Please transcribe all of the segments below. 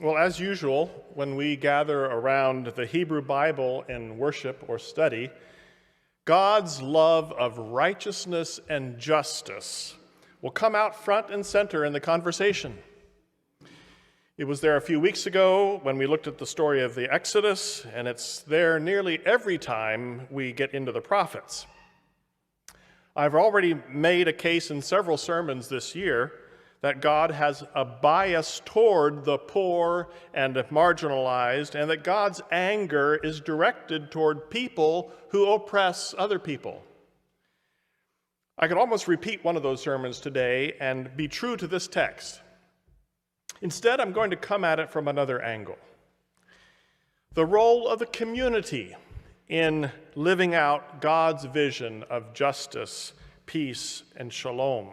Well, as usual, when we gather around the Hebrew Bible in worship or study, God's love of righteousness and justice will come out front and center in the conversation. It was there a few weeks ago when we looked at the story of the Exodus, and it's there nearly every time we get into the prophets. I've already made a case in several sermons this year that God has a bias toward the poor and marginalized, and that God's anger is directed toward people who oppress other people. I could almost repeat one of those sermons today and be true to this text. Instead, I'm going to come at it from another angle. The role of the community in living out God's vision of justice, peace, and shalom.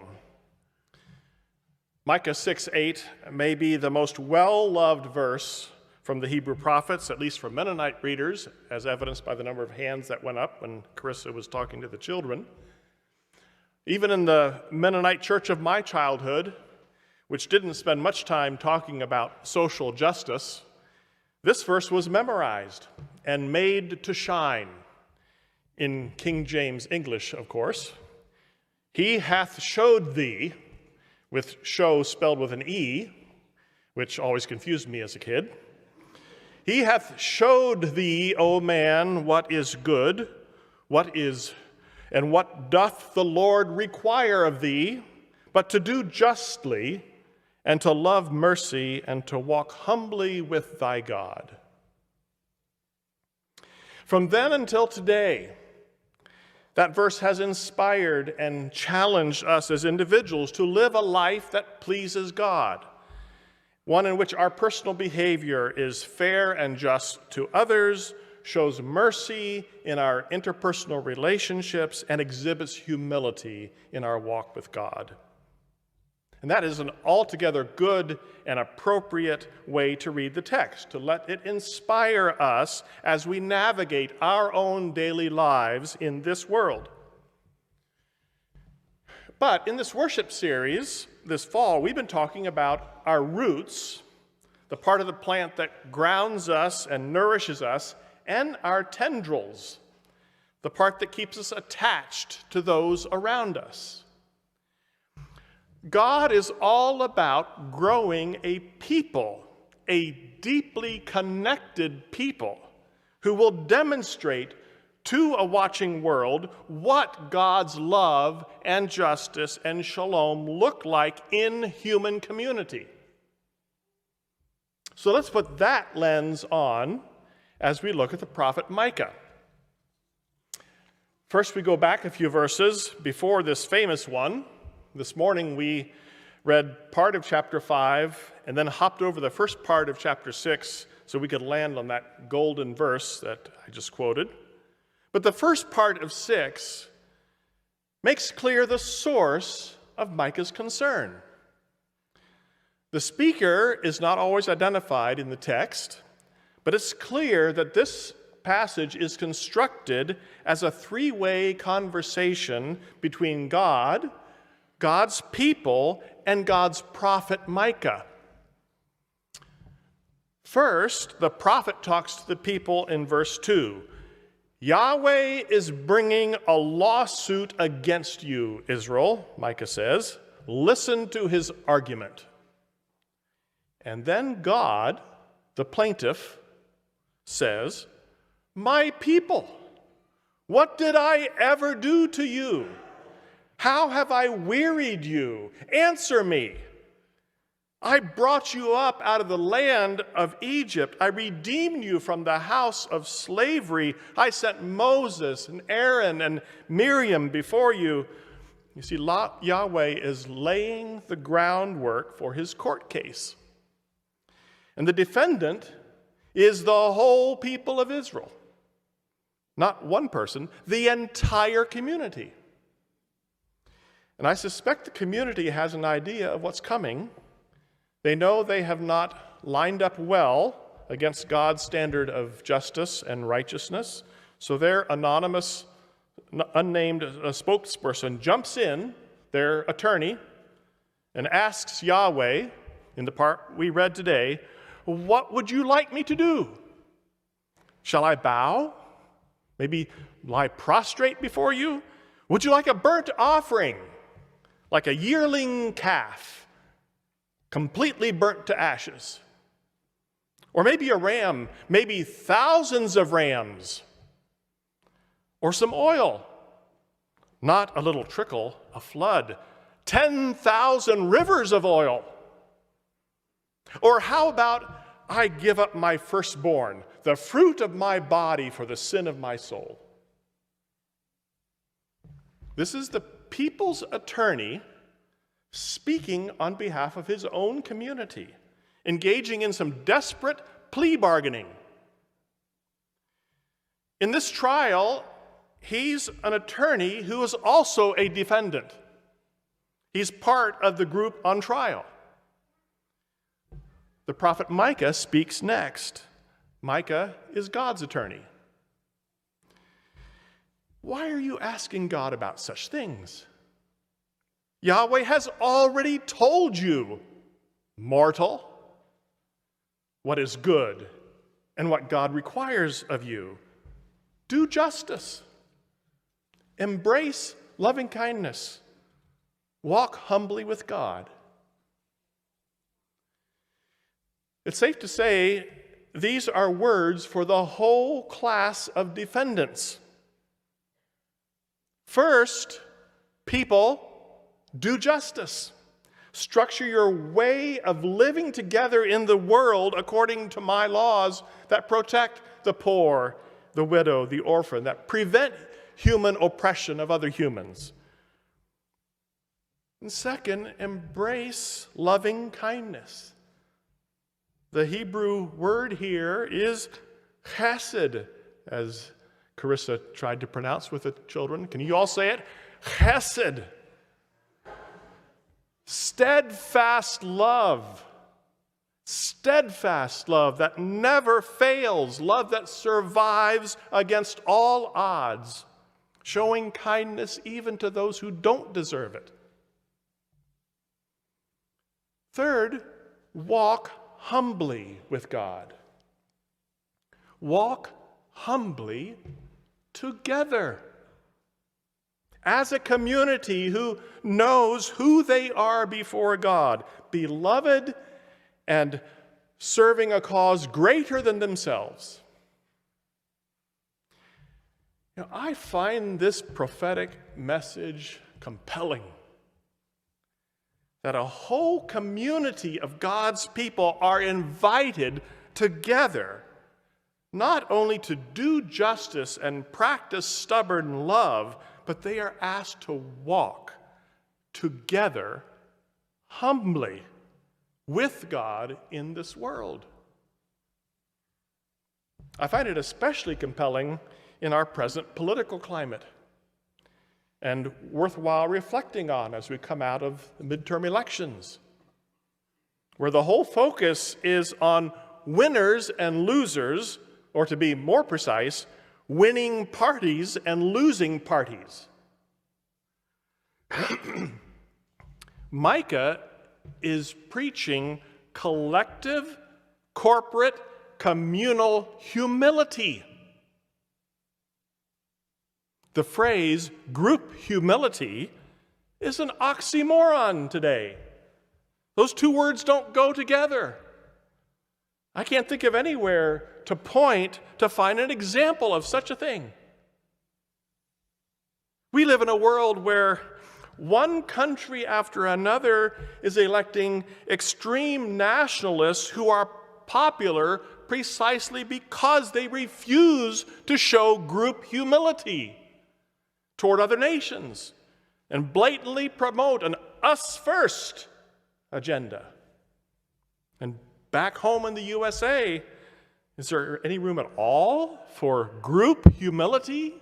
Micah 6:8 may be the most well-loved verse from the Hebrew prophets, at least for Mennonite readers, as evidenced by the number of hands that went up when Carissa was talking to the children. Even in the Mennonite church of my childhood, which didn't spend much time talking about social justice, this verse was memorized and made to shine. In King James English, of course. He hath showed thee, with show spelled with an E, which always confused me as a kid. He hath showed thee, O man, what is good, what doth the Lord require of thee, but to do justly, and to love mercy, and to walk humbly with thy God. From then until today, that verse has inspired and challenged us as individuals to live a life that pleases God, one in which our personal behavior is fair and just to others, shows mercy in our interpersonal relationships, and exhibits humility in our walk with God. And that is an altogether good and appropriate way to read the text, to let it inspire us as we navigate our own daily lives in this world. But in this worship series this fall, we've been talking about our roots, the part of the plant that grounds us and nourishes us, and our tendrils, the part that keeps us attached to those around us. God is all about growing a people, a deeply connected people who will demonstrate to a watching world what God's love and justice and shalom look like in human community. So let's put that lens on as we look at the prophet Micah. First, we go back a few verses before this famous one. This morning we read part of chapter 5 and then hopped over the first part of chapter 6 so we could land on that golden verse that I just quoted. But the first part of 6 makes clear the source of Micah's concern. The speaker is not always identified in the text, but it's clear that this passage is constructed as a three-way conversation between God, God's people, and God's prophet Micah. First, the prophet talks to the people in verse 2. Yahweh is bringing a lawsuit against you, Israel, Micah says. Listen to his argument. And then God, the plaintiff, says, my people, what did I ever do to you? How have I wearied you? Answer me. I brought you up out of the land of Egypt. I redeemed you from the house of slavery. I sent Moses and Aaron and Miriam before you. You see, Yahweh is laying the groundwork for his court case. And the defendant is the whole people of Israel. Not one person, the entire community. And I suspect the community has an idea of what's coming. They know they have not lined up well against God's standard of justice and righteousness, so their anonymous, unnamed spokesperson jumps in, their attorney, and asks Yahweh, in the part we read today, What would you like me to do? Shall I bow? Maybe lie prostrate before you? Would you like a burnt offering, like a yearling calf, completely burnt to ashes? Or maybe a ram, maybe thousands of rams, or some oil, not a little trickle, a flood, 10,000 rivers of oil. Or how about I give up my firstborn, the fruit of my body, for the sin of my soul? This is the people's attorney speaking on behalf of his own community, engaging in some desperate plea bargaining. In this trial, he's an attorney who is also a defendant. He's part of the group on trial. The prophet Micah speaks next. Micah is God's attorney. Why are you asking God about such things? Yahweh has already told you, mortal, what is good and what God requires of you. Do justice. Embrace loving kindness. Walk humbly with God. It's safe to say these are words for the whole class of defendants. First, people, do justice. Structure your way of living together in the world according to my laws that protect the poor, the widow, the orphan, that prevent human oppression of other humans. And second, embrace loving kindness. The Hebrew word here is chesed, as Carissa tried to pronounce with the children. Can you all say it? Chesed. Steadfast love. Steadfast love that never fails. Love that survives against all odds. Showing kindness even to those who don't deserve it. Third, walk humbly with God. Walk humbly together as a community who knows who they are before God, beloved and serving a cause greater than themselves. I find this prophetic message compelling. That a whole community of God's people are invited together, not only to do justice and practice stubborn love, but they are asked to walk together humbly with God in this world. I find it especially compelling in our present political climate, and worthwhile reflecting on as we come out of the midterm elections, where the whole focus is on winners and losers, or to be more precise, winning parties and losing parties. Micah is preaching collective, corporate, communal humility. The phrase group humility is an oxymoron today. Those two words don't go together. I can't think of anywhere to point to find an example of such a thing. We live in a world where one country after another is electing extreme nationalists who are popular precisely because they refuse to show group humility toward other nations and blatantly promote an us first agenda. And back home in the USA, is there any room at all for group humility?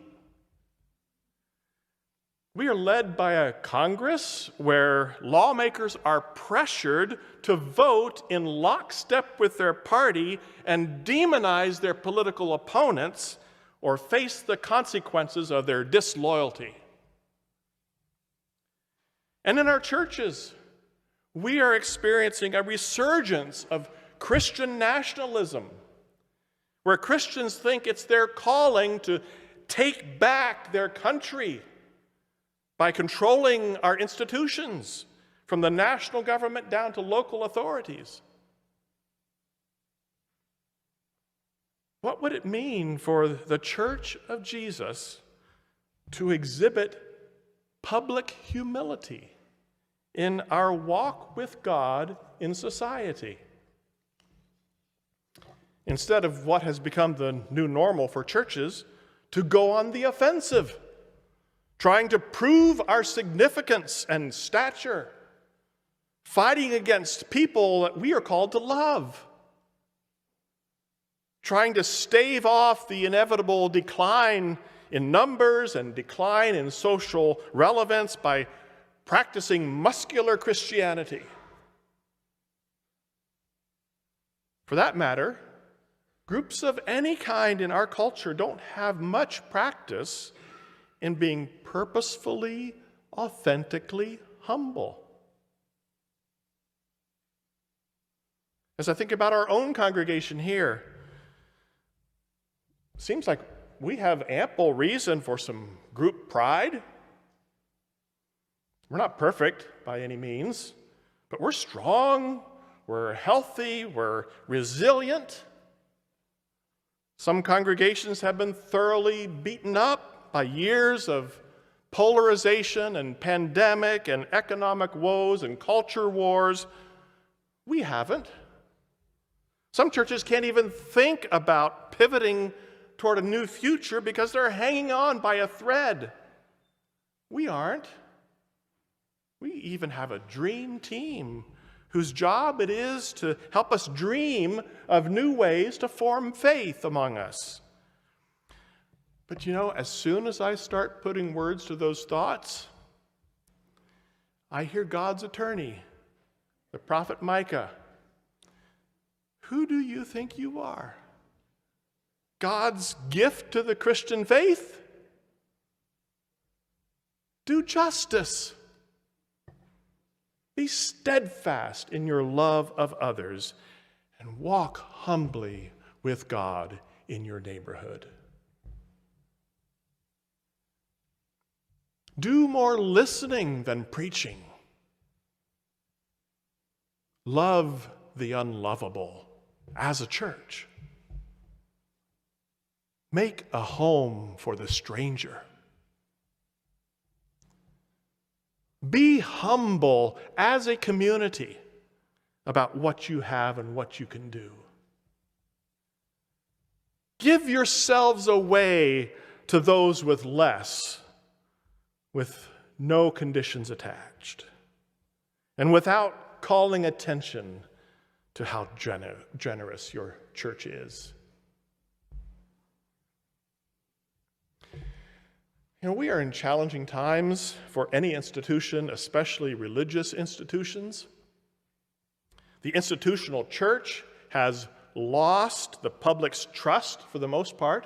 We are led by a Congress where lawmakers are pressured to vote in lockstep with their party and demonize their political opponents or face the consequences of their disloyalty. And in our churches, we are experiencing a resurgence of Christian nationalism, where Christians think it's their calling to take back their country by controlling our institutions, from the national government down to local authorities. What would it mean for the Church of Jesus to exhibit public humility in our walk with God in society? Instead of what has become the new normal for churches, to go on the offensive, trying to prove our significance and stature, fighting against people that we are called to love, trying to stave off the inevitable decline in numbers and decline in social relevance by practicing muscular Christianity. For that matter, groups of any kind in our culture don't have much practice in being purposefully, authentically humble. As I think about our own congregation here, it seems like we have ample reason for some group pride. We're not perfect by any means, but we're strong, we're healthy, we're resilient. Some congregations have been thoroughly beaten up by years of polarization and pandemic and economic woes and culture wars. We haven't. Some churches can't even think about pivoting toward a new future because they're hanging on by a thread. We aren't. We even have a dream team whose job it is to help us dream of new ways to form faith among us. But as soon as I start putting words to those thoughts, I hear God's attorney, the prophet Micah. Who do you think you are? God's gift to the Christian faith? Do justice. Be steadfast in your love of others and walk humbly with God in your neighborhood. Do more listening than preaching. Love the unlovable as a church. Make a home for the stranger. Be humble as a community about what you have and what you can do. Give yourselves away to those with less, with no conditions attached, and without calling attention to how generous your church is. We are in challenging times for any institution, especially religious institutions. The institutional church has lost the public's trust for the most part.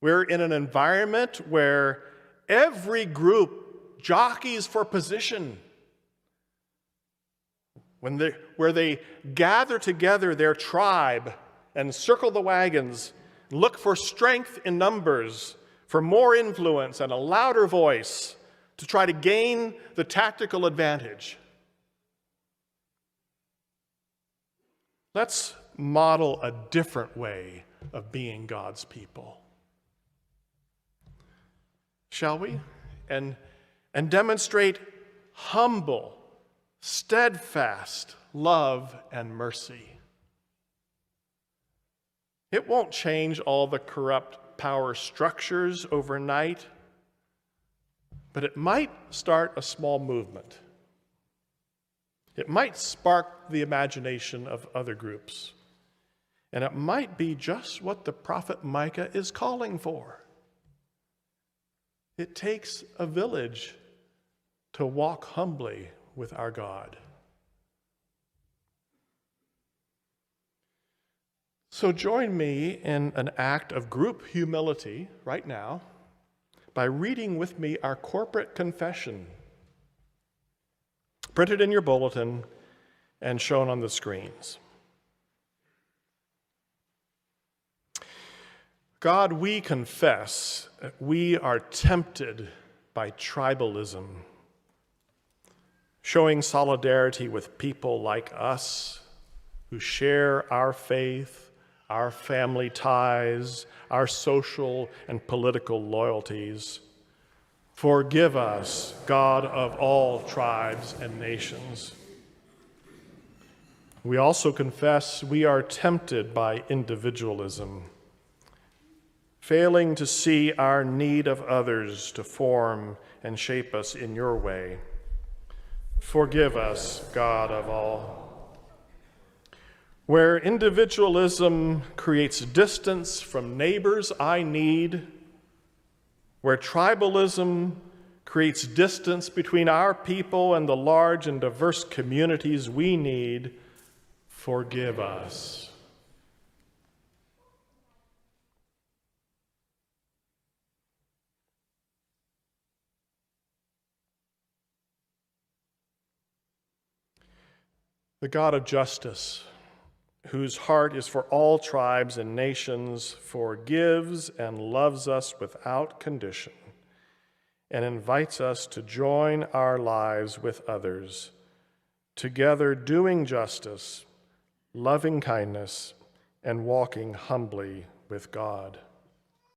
We're in an environment where every group jockeys for position, where they gather together their tribe and circle the wagons, look for strength in numbers, for more influence and a louder voice to try to gain the tactical advantage. Let's model a different way of being God's people. Shall we? And demonstrate humble, steadfast love and mercy. It won't change all the corrupt power structures overnight, but it might start a small movement. It might spark the imagination of other groups. And it might be just what the prophet Micah is calling for. It takes a village to walk humbly with our God. So join me in an act of group humility right now by reading with me our corporate confession, printed in your bulletin and shown on the screens. God, we confess that we are tempted by tribalism, showing solidarity with people like us who share our faith, our family ties, our social and political loyalties. Forgive us, God of all tribes and nations. We also confess we are tempted by individualism, failing to see our need of others to form and shape us in your way. Forgive us, God of all. Where individualism creates distance from neighbors I need, where tribalism creates distance between our people and the large and diverse communities we need, forgive us. The God of justice, whose heart is for all tribes and nations, forgives and loves us without condition and invites us to join our lives with others, together doing justice, loving kindness, and walking humbly with God.